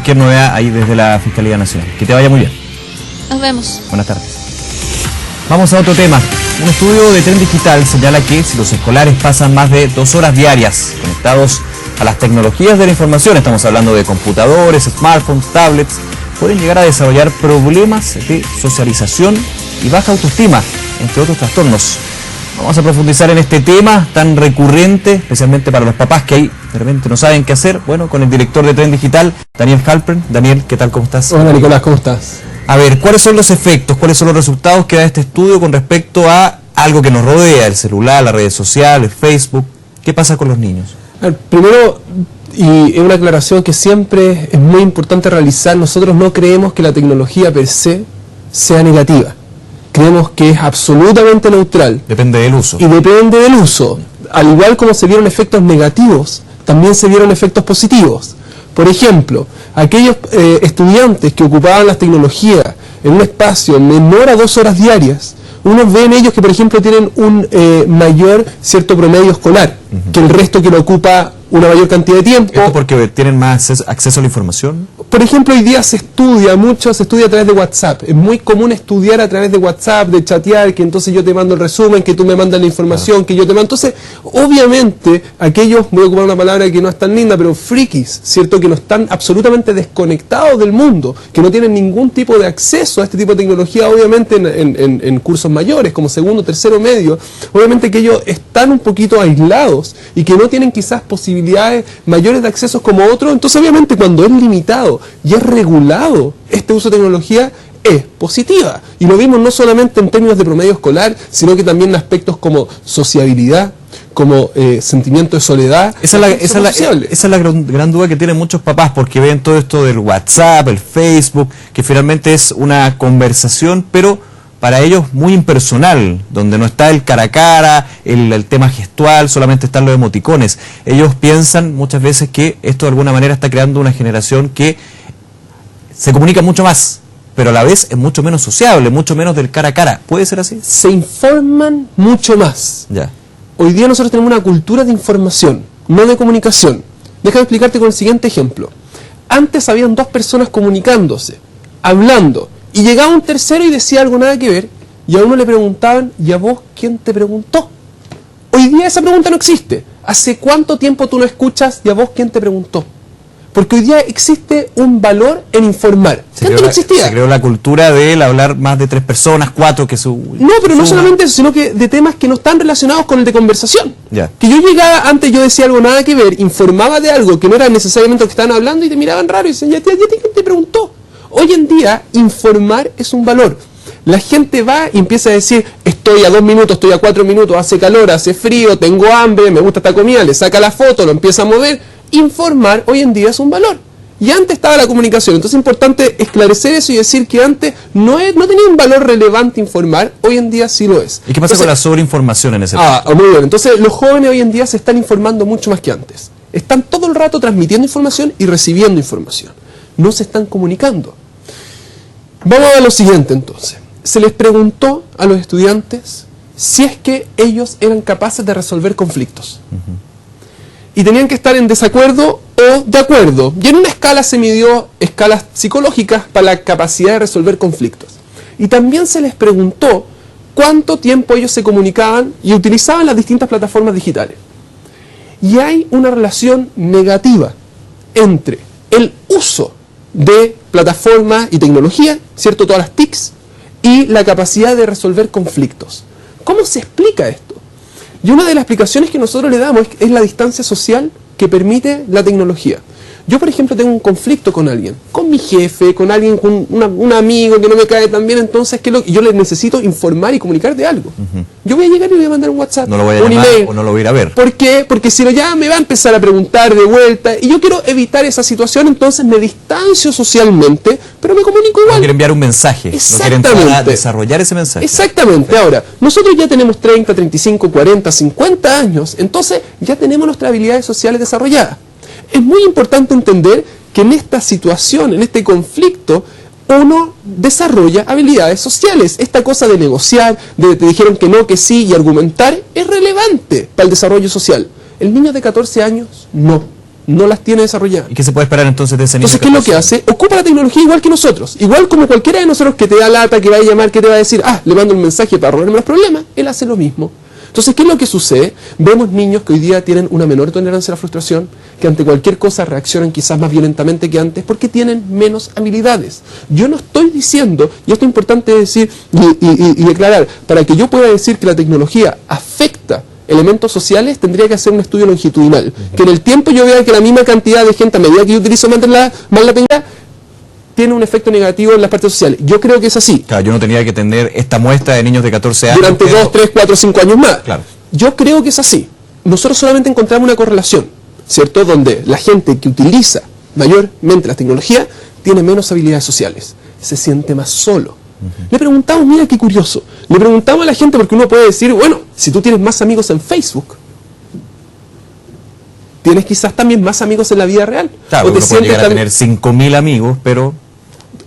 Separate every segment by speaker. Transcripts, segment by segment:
Speaker 1: cualquier novedad ahí desde la Fiscalía Nacional. Que te vaya muy bien.
Speaker 2: Nos vemos.
Speaker 1: Buenas tardes. Vamos a otro tema. Un estudio de Tren Digital señala que si los escolares pasan más de 2 horas diarias conectados a las tecnologías de la información, estamos hablando de computadores, smartphones, tablets, pueden llegar a desarrollar problemas de socialización y baja autoestima, entre otros trastornos. Vamos a profundizar en este tema tan recurrente, especialmente para los papás que ahí de repente no saben qué hacer. Bueno, con el director de Tren Digital, Daniel Halpern. Daniel, ¿qué tal? ¿Cómo estás?
Speaker 3: Hola Nicolás, ¿cómo estás?
Speaker 1: A ver, ¿cuáles son los efectos, cuáles son los resultados que da este estudio con respecto a algo que nos rodea, el celular, las redes sociales, Facebook? ¿Qué pasa con los niños?
Speaker 3: Primero, y es una aclaración que siempre es muy importante realizar, nosotros no creemos que la tecnología per se sea negativa. Creemos que es absolutamente neutral.
Speaker 1: Depende del uso.
Speaker 3: Y depende del uso. Al igual como se vieron efectos negativos, también se vieron efectos positivos. Por ejemplo, aquellos estudiantes que ocupaban las tecnologías en un espacio menor a 2 horas diarias, uno ve en ellos que, por ejemplo, tienen un mayor cierto promedio escolar que el resto que lo ocupa una mayor cantidad de tiempo.
Speaker 1: ¿Esto porque tienen más acceso a la información?
Speaker 3: Por ejemplo, hoy día se estudia a través de WhatsApp. Es muy común estudiar a través de WhatsApp, de chatear, que entonces yo te mando el resumen, que tú me mandas la información, que yo te mando. Entonces, obviamente, aquellos, voy a ocupar una palabra que no es tan linda, pero frikis, ¿cierto? Que no están absolutamente desconectados del mundo, que no tienen ningún tipo de acceso a este tipo de tecnología, obviamente en cursos mayores, como segundo, tercero, medio, obviamente que ellos están un poquito aislados y que no tienen quizás posibilidades mayores de accesos como otros. Entonces, obviamente, cuando es limitado y es regulado este uso de tecnología, es positiva. Y lo vimos no solamente en términos de promedio escolar, sino que también en aspectos como sociabilidad, como sentimiento de soledad.
Speaker 1: Esa es la gran duda que tienen muchos papás, porque ven todo esto del WhatsApp, el Facebook, que finalmente es una conversación, pero para ellos muy impersonal, donde no está el cara a cara, el tema gestual, solamente están los emoticones. Ellos piensan muchas veces que esto de alguna manera está creando una generación que se comunica mucho más, pero a la vez es mucho menos sociable, mucho menos del cara a cara. ¿Puede ser así?
Speaker 3: Se informan mucho más.
Speaker 1: Ya.
Speaker 3: Hoy día nosotros tenemos una cultura de información, no de comunicación. Déjame explicarte con el siguiente ejemplo. Antes habían 2 personas comunicándose, hablando, y llegaba un tercero y decía algo nada que ver, y a uno le preguntaban, ¿y a vos quién te preguntó? Hoy día esa pregunta no existe. ¿Hace cuánto tiempo tú no escuchas, ¿y a vos quién te preguntó? Porque hoy día existe un valor en informar. Antes no existía.
Speaker 1: Se creó la cultura de hablar más de 3 personas, 4 que su...
Speaker 3: No, pero no solamente eso, sino que de temas que no están relacionados con el de conversación.
Speaker 1: Ya.
Speaker 3: Que yo llegaba, antes yo decía algo nada que ver, informaba de algo que no era necesariamente lo que estaban hablando y te miraban raro y decían, ¿ya quién te preguntó? Hoy en día, informar es un valor. La gente va y empieza a decir, estoy a 2 minutos, estoy a 4 minutos, hace calor, hace frío, tengo hambre, me gusta esta comida, le saca la foto, lo empieza a mover. Informar hoy en día es un valor. Y antes estaba la comunicación. Entonces es importante esclarecer eso y decir que antes no tenía un valor relevante informar, hoy en día sí lo es.
Speaker 1: ¿Y qué pasa con la sobreinformación en ese punto?
Speaker 3: Muy bien. Entonces los jóvenes hoy en día se están informando mucho más que antes. Están todo el rato transmitiendo información y recibiendo información. No se están comunicando. Vamos a ver lo siguiente entonces. Se les preguntó a los estudiantes si es que ellos eran capaces de resolver conflictos. Y tenían que estar en desacuerdo o de acuerdo. Y en una escala se midió escalas psicológicas para la capacidad de resolver conflictos. Y también se les preguntó cuánto tiempo ellos se comunicaban y utilizaban las distintas plataformas digitales. Y hay una relación negativa entre el uso de plataformas y tecnología, ¿cierto? Todas las TICs, y la capacidad de resolver conflictos. ¿Cómo se explica esto? Y una de las explicaciones que nosotros le damos es la distancia social que permite la tecnología. Yo, por ejemplo, tengo un conflicto con alguien, con mi jefe, con alguien, con un amigo que no me cae tan bien, entonces yo le necesito informar y comunicar de algo. Yo voy a llegar y le voy a mandar un WhatsApp,
Speaker 1: no lo voy a
Speaker 3: un
Speaker 1: llamar,
Speaker 3: email.
Speaker 1: O no lo voy a ir a ver.
Speaker 3: ¿Por qué? Porque si lo llama me va a empezar a preguntar de vuelta, y yo quiero evitar esa situación, entonces me distancio socialmente, pero me comunico igual.
Speaker 1: No quiere enviar un mensaje, no quiere entrar a desarrollar ese mensaje.
Speaker 3: Exactamente. Ahora, nosotros ya tenemos 30, 35, 40, 50 años, entonces ya tenemos nuestras habilidades sociales desarrolladas. Es muy importante entender que en esta situación, en este conflicto, uno desarrolla habilidades sociales. Esta cosa de negociar, de te dijeron que no, que sí, y argumentar, es relevante para el desarrollo social. El niño de 14 años, no. no las tiene desarrolladas.
Speaker 1: ¿Y qué se puede esperar entonces de ese niño?
Speaker 3: Entonces, ¿qué es lo que hace? Ocupa la tecnología igual que nosotros. Igual como cualquiera de nosotros que te da lata, que va a llamar, que te va a decir, le mando un mensaje para arreglarme los problemas. Él hace lo mismo. Entonces, ¿qué es lo que sucede? Vemos niños que hoy día tienen una menor tolerancia a la frustración, que ante cualquier cosa reaccionan quizás más violentamente que antes, porque tienen menos habilidades. Yo no estoy diciendo, y esto es importante decir y declarar, para que yo pueda decir que la tecnología afecta elementos sociales, tendría que hacer un estudio longitudinal. Que en el tiempo yo vea que la misma cantidad de gente, a medida que yo utilizo más la tecnología, tiene un efecto negativo en las partes sociales. Yo creo que es así.
Speaker 1: Claro, yo no tenía que tener esta muestra de niños de 14 años.
Speaker 3: Durante 2, 3, 4, 5 años más.
Speaker 1: Claro.
Speaker 3: Yo creo que es así. Nosotros solamente encontramos una correlación, ¿cierto? Donde la gente que utiliza mayormente la tecnología tiene menos habilidades sociales. Se siente más solo. Le preguntamos, mira qué curioso, le preguntamos a la gente, porque uno puede decir, bueno, si tú tienes más amigos en Facebook, tienes quizás también más amigos en la vida real.
Speaker 1: Claro, uno puede llegar a tener 5.000 amigos, pero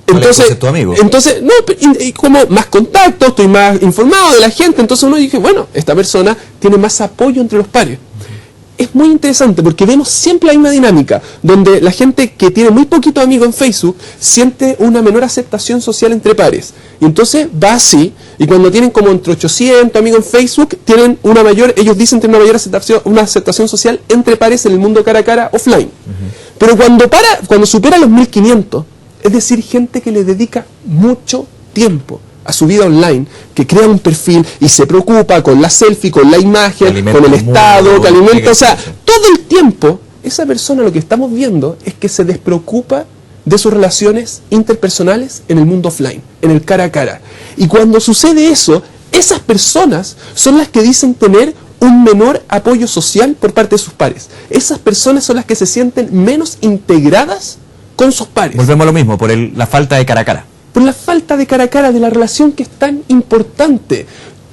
Speaker 3: entonces,
Speaker 1: tu amigo.
Speaker 3: Entonces, no, y como más contacto, estoy más informado de la gente, entonces uno dice, bueno, esta persona tiene más apoyo entre los pares. Es muy interesante porque vemos siempre la misma dinámica, donde la gente que tiene muy poquitos amigos en Facebook siente una menor aceptación social entre pares. Y entonces va así, y cuando tienen como entre 800 amigos en Facebook, tienen una mayor, ellos dicen tener una mayor aceptación social entre pares en el mundo cara a cara offline. Pero cuando supera los 1500, es decir, gente que le dedica mucho tiempo a su vida online, que crea un perfil y se preocupa con la selfie, con la imagen, con el estado, que alimenta, o sea, todo el tiempo, esa persona lo que estamos viendo es que se despreocupa de sus relaciones interpersonales en el mundo offline, en el cara a cara. Y cuando sucede eso, esas personas son las que dicen tener un menor apoyo social por parte de sus pares. Esas personas son las que se sienten menos integradas con sus pares.
Speaker 1: Volvemos a lo mismo, por la falta de cara a cara.
Speaker 3: Por la falta de cara a cara, de la relación que es tan importante.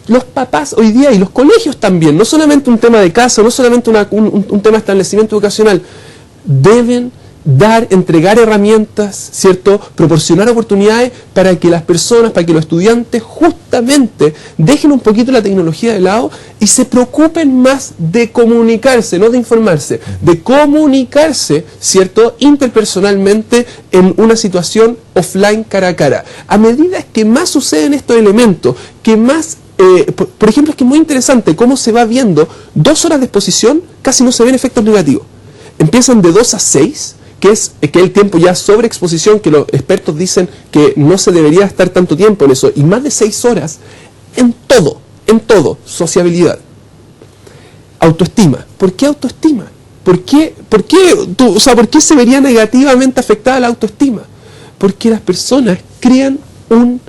Speaker 3: Los papás hoy día y los colegios también, no solamente un tema de casa, no solamente un tema de establecimiento educacional, deben entregar herramientas, ¿cierto? Proporcionar oportunidades para que las personas, para que los estudiantes justamente dejen un poquito la tecnología de lado y se preocupen más de comunicarse, no de informarse, de comunicarse, ¿cierto? Interpersonalmente en una situación offline cara a cara. A medida que más suceden estos elementos, que más por ejemplo, es que es muy interesante cómo se va viendo 2 horas de exposición, casi no se ven efectos negativos. Empiezan de 2 a 6, que es el tiempo ya sobre exposición, que los expertos dicen que no se debería estar tanto tiempo en eso, y más de 6 horas en todo, sociabilidad. Autoestima. ¿Por qué autoestima? ¿Por qué se vería negativamente afectada la autoestima? Porque las personas crean un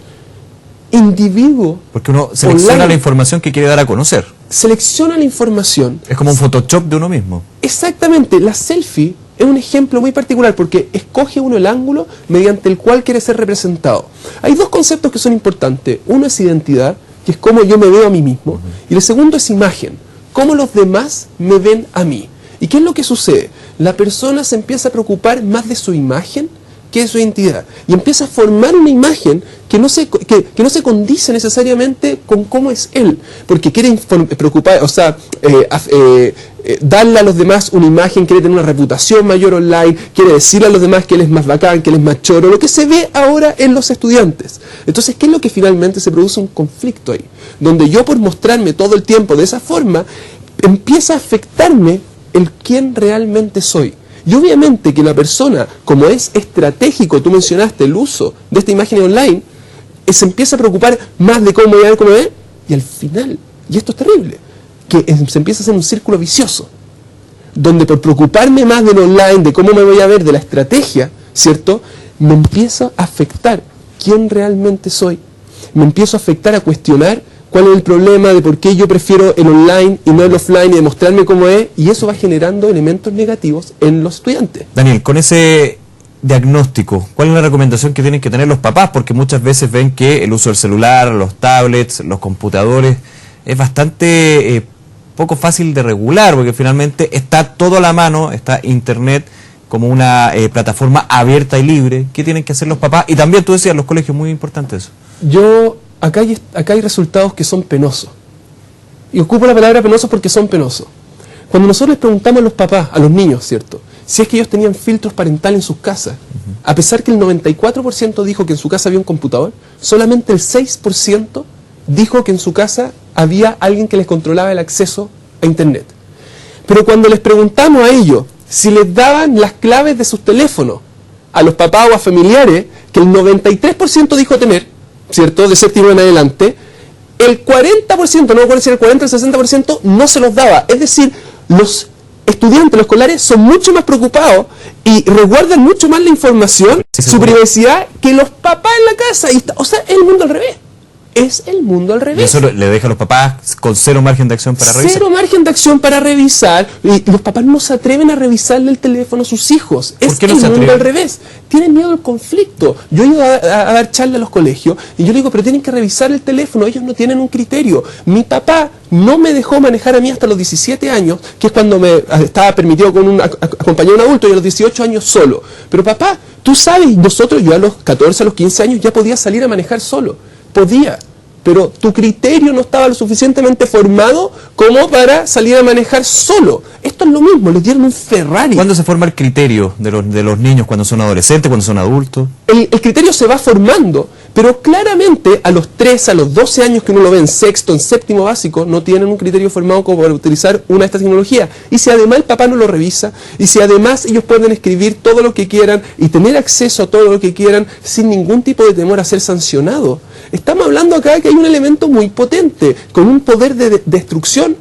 Speaker 3: individuo.
Speaker 1: Porque uno selecciona online, la información que quiere dar a conocer.
Speaker 3: Selecciona la información.
Speaker 1: Es como un Photoshop de uno mismo.
Speaker 3: Exactamente. La selfie es un ejemplo muy particular porque escoge uno el ángulo mediante el cual quiere ser representado. Hay 2 conceptos que son importantes. Uno es identidad, que es cómo yo me veo a mí mismo. Y el segundo es imagen, cómo los demás me ven a mí. ¿Y qué es lo que sucede? La persona se empieza a preocupar más de su imagen que es su identidad. Y empieza a formar una imagen que no se condice necesariamente con cómo es él. Porque quiere preocupar, darle a los demás una imagen, quiere tener una reputación mayor online, quiere decirle a los demás que él es más bacán, que él es más choro, lo que se ve ahora en los estudiantes. Entonces, ¿qué es lo que finalmente se produce? Un conflicto ahí. Donde yo, por mostrarme todo el tiempo de esa forma, empieza a afectarme el quién realmente soy. Y obviamente que la persona, como es estratégico, tú mencionaste el uso de esta imagen online, se empieza a preocupar más de cómo es, y al final, y esto es terrible, que se empieza a hacer un círculo vicioso, donde por preocuparme más del online, de cómo me voy a ver, de la estrategia, ¿cierto?, me empieza a afectar quién realmente soy, me empiezo a afectar a cuestionar cuál es el problema de por qué yo prefiero el online y no el offline y demostrarme cómo es, y eso va generando elementos negativos en los estudiantes.
Speaker 1: Daniel, con ese diagnóstico, ¿cuál es la recomendación que tienen que tener los papás? Porque muchas veces ven que el uso del celular, los tablets, los computadores, es bastante poco fácil de regular, porque finalmente está todo a la mano, está Internet como una plataforma abierta y libre. ¿Qué tienen que hacer los papás? Y también tú decías, los colegios, muy importante eso.
Speaker 3: Acá hay resultados que son penosos. Y ocupo la palabra penosos porque son penosos. Cuando nosotros les preguntamos a los papás, a los niños, ¿cierto?, si es que ellos tenían filtros parentales en sus casas. A pesar que el 94% dijo que en su casa había un computador, solamente el 6% dijo que en su casa había alguien que les controlaba el acceso a Internet. Pero cuando les preguntamos a ellos si les daban las claves de sus teléfonos a los papás o a familiares, que el 93% dijo tener, ¿cierto?, de séptimo en adelante, el 40%, no recuerdo si era el 40 o el 60%, no se los daba. Es decir, los estudiantes, los escolares, son mucho más preocupados y resguardan mucho más la información, su privacidad, que los papás en la casa. O sea, es el mundo al revés. Es el mundo al revés.
Speaker 1: Y eso le deja a los papás con cero margen de acción para revisar.
Speaker 3: Cero margen de acción para revisar. Y los papás no se atreven a revisarle el teléfono a sus hijos. Es el mundo al revés. Tienen miedo al conflicto. Yo he ido a dar charla a los colegios y yo le digo, pero tienen que revisar el teléfono. Ellos no tienen un criterio. Mi papá no me dejó manejar a mí hasta los 17 años, que es cuando me estaba permitido con acompañar a un adulto, y a los 18 años solo. Pero papá, tú sabes, nosotros, yo a los 14, a los 15 años ya podía salir a manejar solo. Podía. Pero tu criterio no estaba lo suficientemente formado como para salir a manejar solo. Esto es lo mismo, les dieron un Ferrari.
Speaker 1: ¿Cuándo se forma el criterio de los niños? ¿Cuando son adolescentes? ¿Cuando son adultos?
Speaker 3: El criterio se va formando, pero claramente a los 13, a los 12 años que uno lo ve en sexto, en séptimo básico, no tienen un criterio formado como para utilizar una de estas tecnologías. Y si además el papá no lo revisa, y si además ellos pueden escribir todo lo que quieran y tener acceso a todo lo que quieran sin ningún tipo de temor a ser sancionado, estamos hablando acá que hay un elemento muy potente, con un poder de destrucción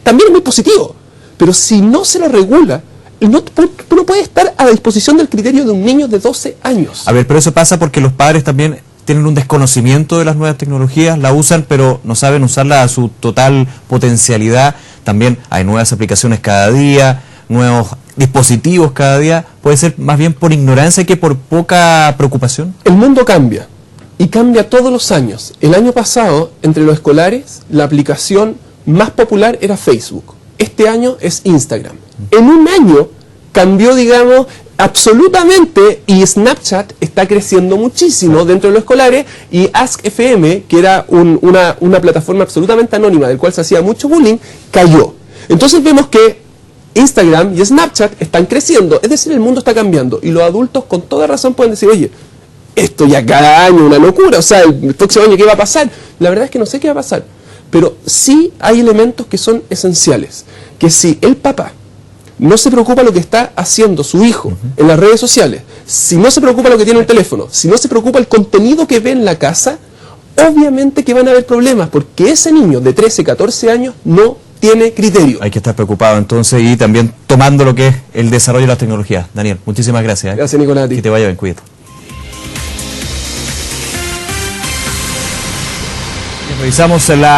Speaker 3: también muy positivo. Pero si no se lo regula, tú no puedes estar a disposición del criterio de un niño de 12 años.
Speaker 1: A ver, pero eso pasa porque los padres también tienen un desconocimiento de las nuevas tecnologías, la usan, pero no saben usarla a su total potencialidad. También hay nuevas aplicaciones cada día, nuevos dispositivos cada día. ¿Puede ser más bien por ignorancia que por poca preocupación?
Speaker 3: El mundo cambia. Y cambia todos los años. El año pasado, entre los escolares, la aplicación más popular era Facebook. Este año es Instagram. En un año cambió, digamos, absolutamente, y Snapchat está creciendo muchísimo dentro de los escolares, y Ask.fm, que era una plataforma absolutamente anónima del cual se hacía mucho bullying, cayó. Entonces vemos que Instagram y Snapchat están creciendo, es decir, el mundo está cambiando, y los adultos con toda razón pueden decir, oye, esto ya cada año una locura, o sea, el próximo año ¿qué va a pasar? La verdad es que no sé qué va a pasar, pero sí hay elementos que son esenciales, que si el papá no se preocupa lo que está haciendo su hijo en las redes sociales, si no se preocupa lo que tiene en el teléfono, si no se preocupa el contenido que ve en la casa, obviamente que van a haber problemas, porque ese niño de 13, 14 años no tiene criterio.
Speaker 1: Hay que estar preocupado entonces y también tomando lo que es el desarrollo de las tecnologías. Daniel, muchísimas gracias.
Speaker 3: Gracias, Nicolás.
Speaker 1: Que te vaya bien, cuídate. Revisamos la